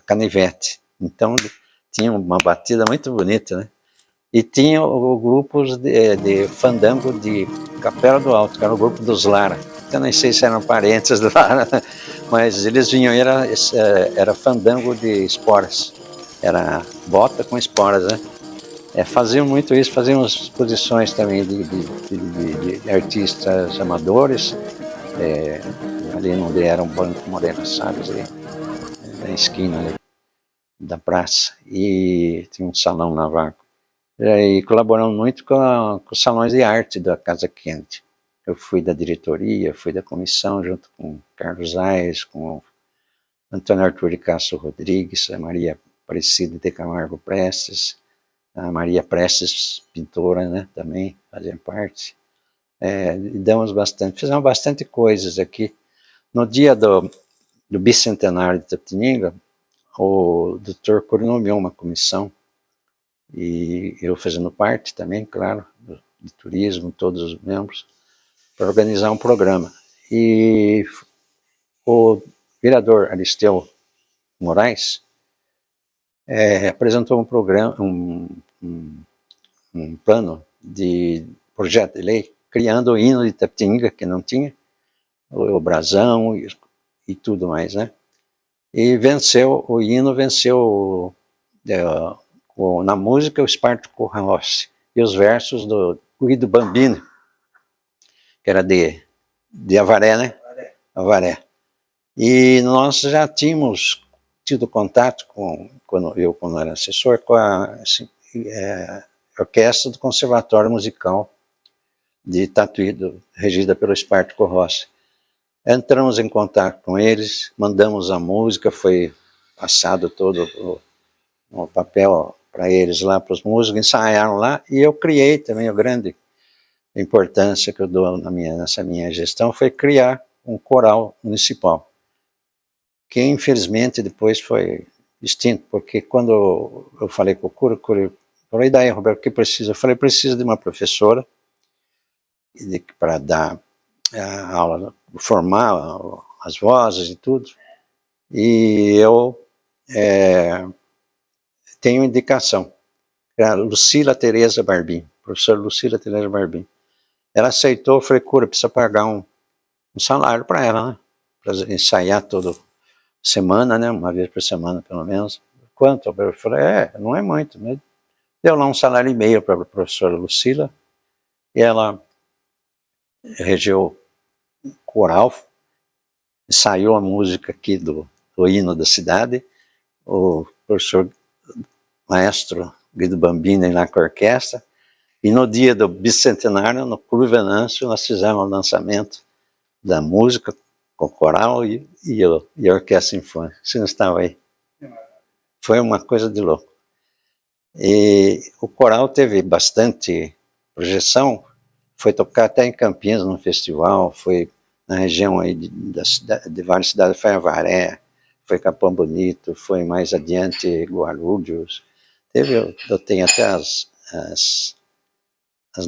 canivete. Então tinha uma batida muito bonita, né? E tinha grupos de fandango de Capela do Alto, que era o grupo dos Lara. Eu nem sei se eram parentes do Lara, mas eles vinham, era fandango de esporas. Era bota com esporas, né? Faziam muito isso, faziam exposições também de artistas amadores. Ali onde era um Banco Morena Salles, ali, na esquina ali, da praça. E tinha um salão na vaga. E colaboramos muito com os salões de arte da Casa Quente. Eu fui da diretoria, fui da comissão, junto com Carlos Aires, com Antônio Arthur de Castro Rodrigues, a Maria Aparecida de Camargo Prestes, a Maria Prestes, pintora, né, também fazia parte. Fizemos bastante coisas aqui. No dia do bicentenário de Itapetininga, o doutor nomeou uma comissão, e eu fazendo parte também, claro, de turismo, todos os membros, para organizar um programa. E o vereador Aristeu Moraes apresentou um programa, um plano de projeto de lei, criando o hino de Itapetininga, que não tinha, o brasão e tudo mais, né? E o hino venceu na música o Espartaco Rossi e os versos do Guido Bambino, que era de Avaré, né? Avaré. E nós já tínhamos tido contato quando era assessor, com a orquestra do Conservatório Musical de Tatuí, regida pelo Espartaco Rossi. Entramos em contato com eles, mandamos a música, foi passado todo o papel para eles lá, para os músicos, ensaiaram lá, e eu criei também. A grande importância que eu dou nessa minha gestão foi criar um coral municipal, que infelizmente depois foi extinto, porque quando eu falei com o Cura falei, daí, Roberto, o que precisa? Eu falei, precisa de uma professora para dar a aula, formar as vozes e tudo, e eu tenho indicação, a Lucila Tereza Barbim, professora Lucila Tereza Barbim. Ela aceitou. Eu falei, Cura, precisa pagar um salário para ela, né? Para ensaiar toda semana, né? Uma vez por semana, pelo menos. Quanto? Eu falei, não é muito, mas deu lá $1,5 para a professora Lucila, e ela regeu coral, ensaiou a música aqui do hino da cidade. O professor maestro Guido Bambini lá com a orquestra, e no dia do bicentenário, no Clube Venâncio, nós fizemos o lançamento da música com o coral e a orquestra sinfônica. Você não estava aí? Foi uma coisa de louco. E o coral teve bastante projeção, foi tocar até em Campinas, num festival, foi na região aí de várias cidades, foi Avaré, foi Capão Bonito, foi mais adiante Guarulhos. Eu tenho até as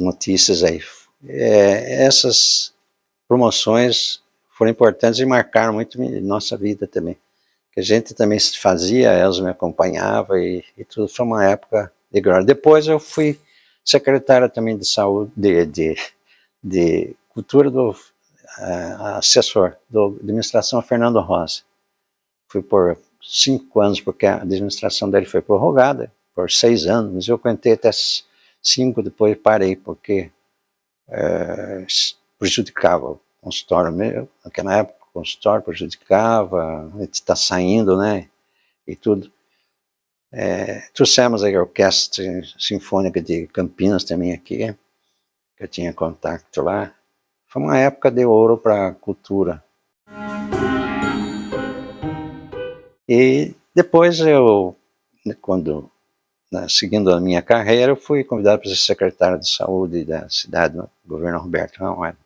notícias aí. Essas promoções foram importantes e marcaram muito nossa vida também. que a gente também se fazia, elas me acompanhavam e tudo. Foi uma época de glória. Depois eu fui secretário também de saúde, de cultura, assessor da administração Fernando Rosa. Fui por 5 anos, porque a administração dele foi prorrogada por 6 anos. Eu aguentei até 5, depois parei, porque prejudicava o consultório meu. Naquela época o consultório prejudicava, a gente está saindo, né, e tudo. Trouxemos a Orquestra Sinfônica de Campinas também aqui, que eu tinha contato lá. Foi uma época de ouro para a cultura. E depois seguindo a minha carreira, eu fui convidado para ser secretário de saúde da cidade, do governo Roberto Ramalho.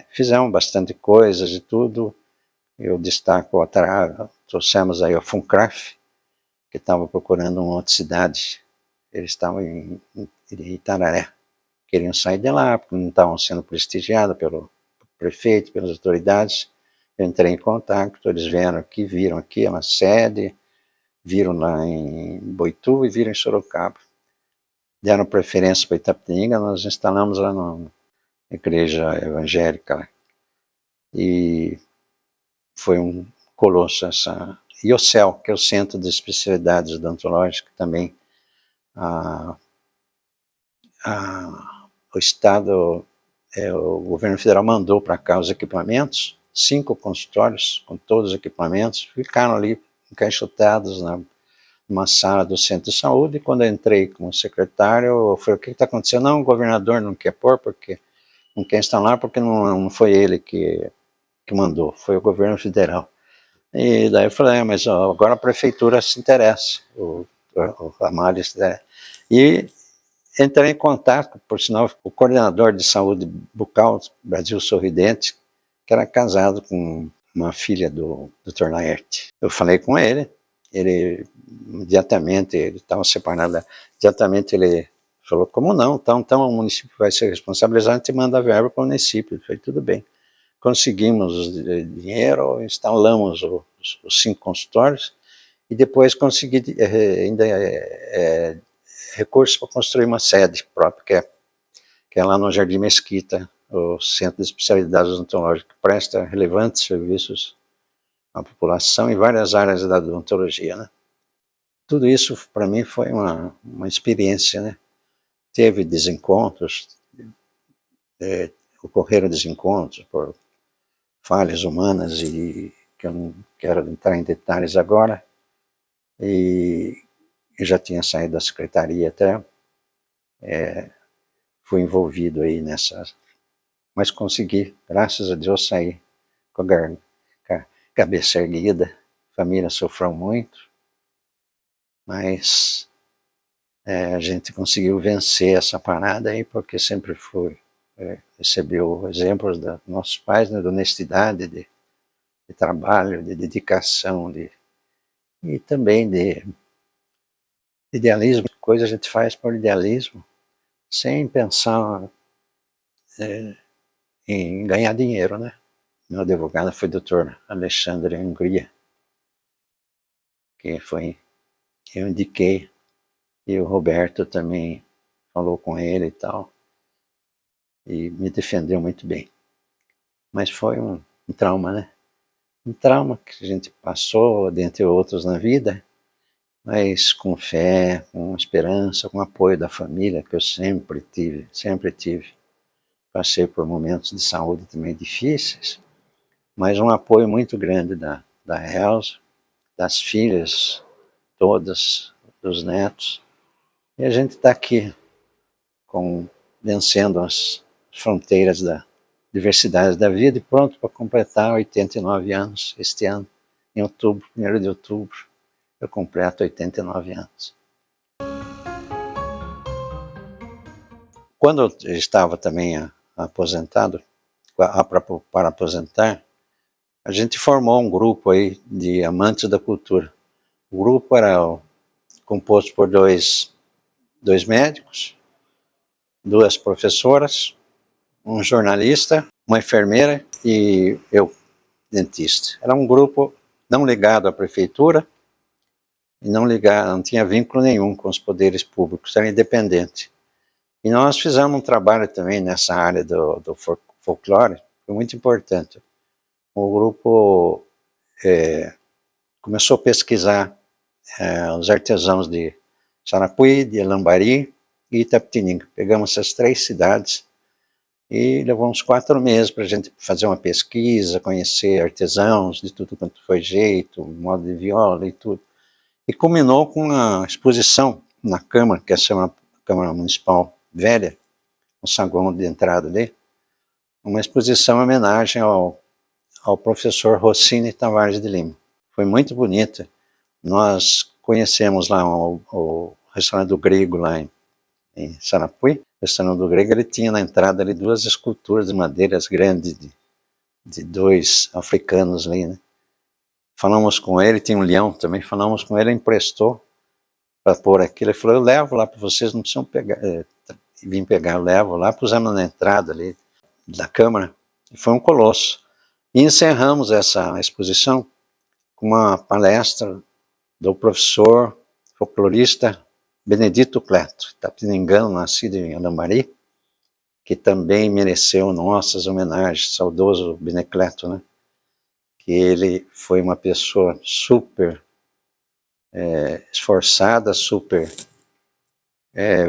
Fizemos bastante coisas e tudo. Eu destaco, trouxemos aí o FUNCRAF, que estava procurando uma outra cidade. Eles estavam em Itararé. Queriam sair de lá, porque não estavam sendo prestigiados pelo prefeito, pelas autoridades. Eu entrei em contato, eles vieram aqui, viram aqui uma sede, viram lá em Boituva e viram em Sorocaba. Deram preferência para Itapetininga, nós instalamos lá na igreja evangélica. E foi um colosso essa... E o CEL, que é o Centro de Especialidades Odontológicas, também. O Estado, o governo federal mandou para cá os equipamentos, 5 consultórios com todos os equipamentos, ficaram ali encaixotados numa sala do centro de saúde. E quando eu entrei como secretário, eu falei: o que está acontecendo? Não, o governador não quer pôr, porque não quer instalar, porque não foi ele que mandou, foi o governo federal. E daí eu falei: mas agora a prefeitura se interessa, o Ramalho se interessa. E entrei em contato, por sinal, o coordenador de saúde bucal Brasil Sorridente, que era casado com uma filha do Dr. Laerte. Eu falei com ele imediatamente, ele estava separado, imediatamente ele falou: como não? Então o município vai ser responsabilizado, a gente manda a verba para o município. Eu falei: tudo bem. Conseguimos dinheiro, instalamos os 5 consultórios e depois consegui ainda recursos para construir uma sede própria, que é lá no Jardim Mesquita, o Centro de Especialidades Odontológicas, que presta relevantes serviços à população em várias áreas da odontologia, né? Tudo isso para mim foi uma experiência, né? Teve desencontros, ocorreram desencontros por falhas humanas, e que eu não quero entrar em detalhes agora. E eu já tinha saído da secretaria até, fui envolvido aí nessa, mas consegui, graças a Deus, sair com a cabeça erguida. A família sofreu muito, mas a gente conseguiu vencer essa parada aí, porque sempre recebeu exemplos dos nossos pais, né, de honestidade, de trabalho, de dedicação, e também de idealismo. Coisa a gente faz por idealismo, sem pensar em ganhar dinheiro, né? Meu advogado foi o Dr. Alexandre Hungria, que eu indiquei, e o Roberto também falou com ele e tal, e me defendeu muito bem. Mas foi um trauma, né? Um trauma que a gente passou, dentre outros, na vida, mas com fé, com esperança, com apoio da família, que eu sempre tive. Passei por momentos de saúde também difíceis, mas um apoio muito grande da Elza, das filhas todas, dos netos. E a gente está aqui vencendo as fronteiras da diversidade da vida e pronto para completar 89 anos este ano, em outubro, 1º de outubro, eu completo 89 anos. Quando eu estava também aposentado, para aposentar, a gente formou um grupo aí de amantes da cultura. O grupo era composto por dois médicos, 2 professoras, um jornalista, uma enfermeira e eu, dentista. Era um grupo não ligado à prefeitura, e não tinha vínculo nenhum com os poderes públicos, era independente. E nós fizemos um trabalho também nessa área do folclore, foi muito importante. O grupo começou a pesquisar os artesãos de Sarapuí, de Lambari e Itapetininga. Pegamos essas 3 cidades e levou uns 4 meses para a gente fazer uma pesquisa, conhecer artesãos de tudo quanto foi jeito, modo de viola e tudo. E culminou com uma exposição na Câmara, que é a Câmara Municipal Velha, no saguão de entrada ali, uma exposição em homenagem ao professor Rossini Tavares de Lima. Foi muito bonita. Nós conhecemos lá o restaurante do Grego, lá em Sarapuí. O restaurante do Grego, ele tinha na entrada ali 2 esculturas de madeiras grandes de 2 africanos ali, né? Falamos com ele, tinha um leão também, falamos com ele, emprestou para pôr aquilo. Ele falou, eu levo lá para vocês, não precisam pegar, vim pegar, eu levo lá, pusemos na entrada ali da Câmara, e foi um colosso. E encerramos essa exposição com uma palestra do professor folclorista Benedito Cleto, itapetininga, nascido em Alambari, que também mereceu nossas homenagens, saudoso Benecleto, né? Que ele foi uma pessoa super esforçada, super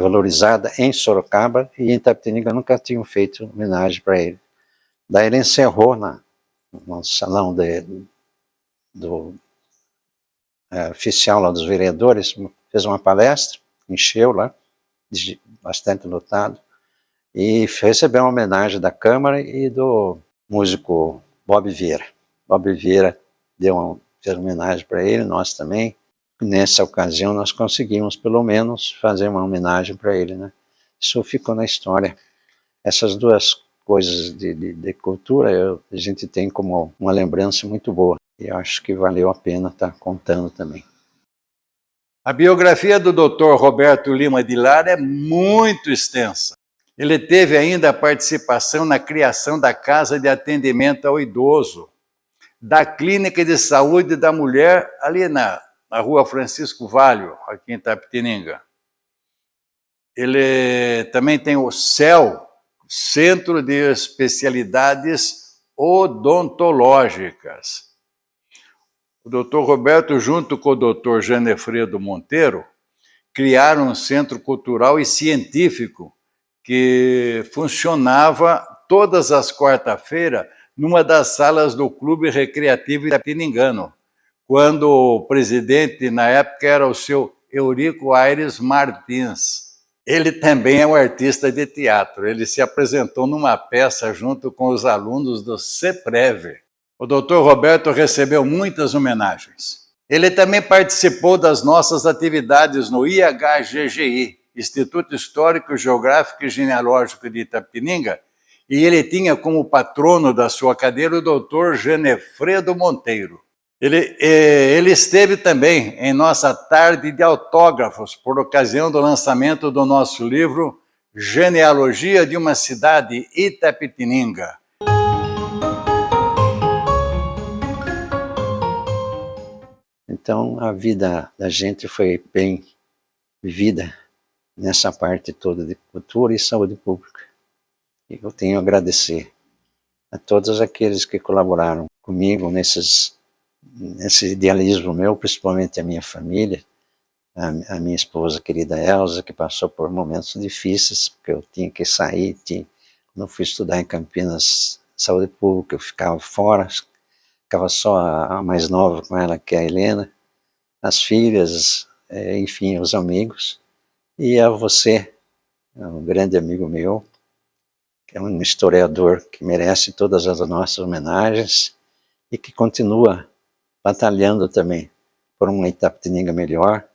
valorizada em Sorocaba, e em Itapetininga nunca tinham feito homenagem para ele. Daí ele encerrou no salão do oficial lá dos vereadores, fez uma palestra, encheu lá, bastante lotado, e recebeu uma homenagem da Câmara e do músico Bob Vieira. Bob Vieira fez homenagem para ele, nós também. Nessa ocasião nós conseguimos pelo menos fazer uma homenagem para ele, né? Isso ficou na história. Essas 2 coisas de cultura a gente tem como uma lembrança muito boa. E eu acho que valeu a pena estar contando também. A biografia do Dr. Roberto Lima de Lara é muito extensa. Ele teve ainda a participação na criação da Casa de Atendimento ao Idoso, da Clínica de Saúde da Mulher, ali na Rua Francisco Valho, aqui em Itapetininga. Ele também tem o CEL, Centro de Especialidades Odontológicas. O Dr. Roberto, junto com o Dr. Genefredo Monteiro, criaram um centro cultural e científico que funcionava todas as quarta-feiras numa das salas do Clube Recreativo Itapetiningano, quando o presidente, na época, era o seu Eurico Aires Martins. Ele também é um artista de teatro. Ele se apresentou numa peça junto com os alunos do CEPREV. O Dr. Roberto recebeu muitas homenagens. Ele também participou das nossas atividades no IHGGI, Instituto Histórico, Geográfico e Genealógico de Itapetininga, e ele tinha como patrono da sua cadeira o Dr. Genefredo Monteiro. Ele esteve também em nossa tarde de autógrafos, por ocasião do lançamento do nosso livro Genealogia de uma Cidade, Itapetininga. Então a vida da gente foi bem vivida nessa parte toda de cultura e saúde pública. E eu tenho a agradecer a todos aqueles que colaboraram comigo nesse idealismo meu, principalmente a minha família, a minha esposa querida Elza, que passou por momentos difíceis, porque eu tinha que sair, quando eu fui estudar em Campinas, saúde pública, eu ficava fora, ficava só a mais nova com ela, que é a Helena, as filhas, enfim, os amigos, e a você, um grande amigo meu, que é um historiador que merece todas as nossas homenagens e que continua batalhando também por uma Itapetininga melhor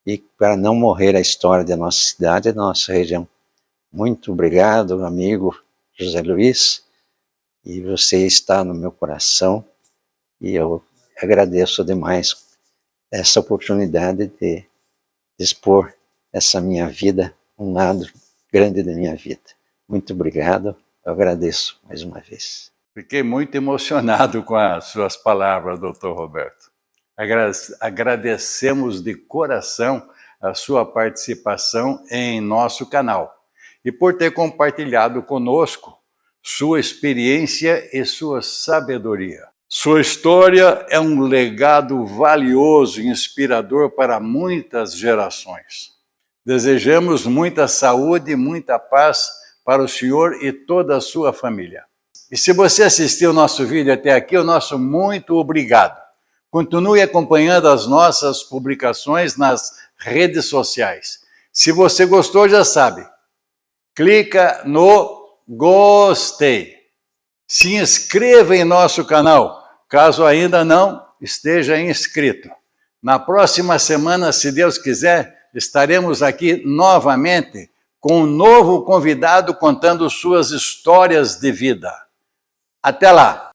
e para não morrer a história da nossa cidade e da nossa região. Muito obrigado, amigo José Luiz, e você está no meu coração e eu agradeço demais essa oportunidade de expor essa minha vida, um lado grande da minha vida. Muito obrigado, eu agradeço mais uma vez. Fiquei muito emocionado com as suas palavras, doutor Roberto. Agradecemos de coração a sua participação em nosso canal e por ter compartilhado conosco sua experiência e sua sabedoria. Sua história é um legado valioso e inspirador para muitas gerações. Desejamos muita saúde e muita paz para o senhor e toda a sua família. E se você assistiu o nosso vídeo até aqui, o nosso muito obrigado. Continue acompanhando as nossas publicações nas redes sociais. Se você gostou, já sabe, clica no gostei. Se inscreva em nosso canal, caso ainda não esteja inscrito. Na próxima semana, se Deus quiser, estaremos aqui novamente com um novo convidado contando suas histórias de vida. Até lá!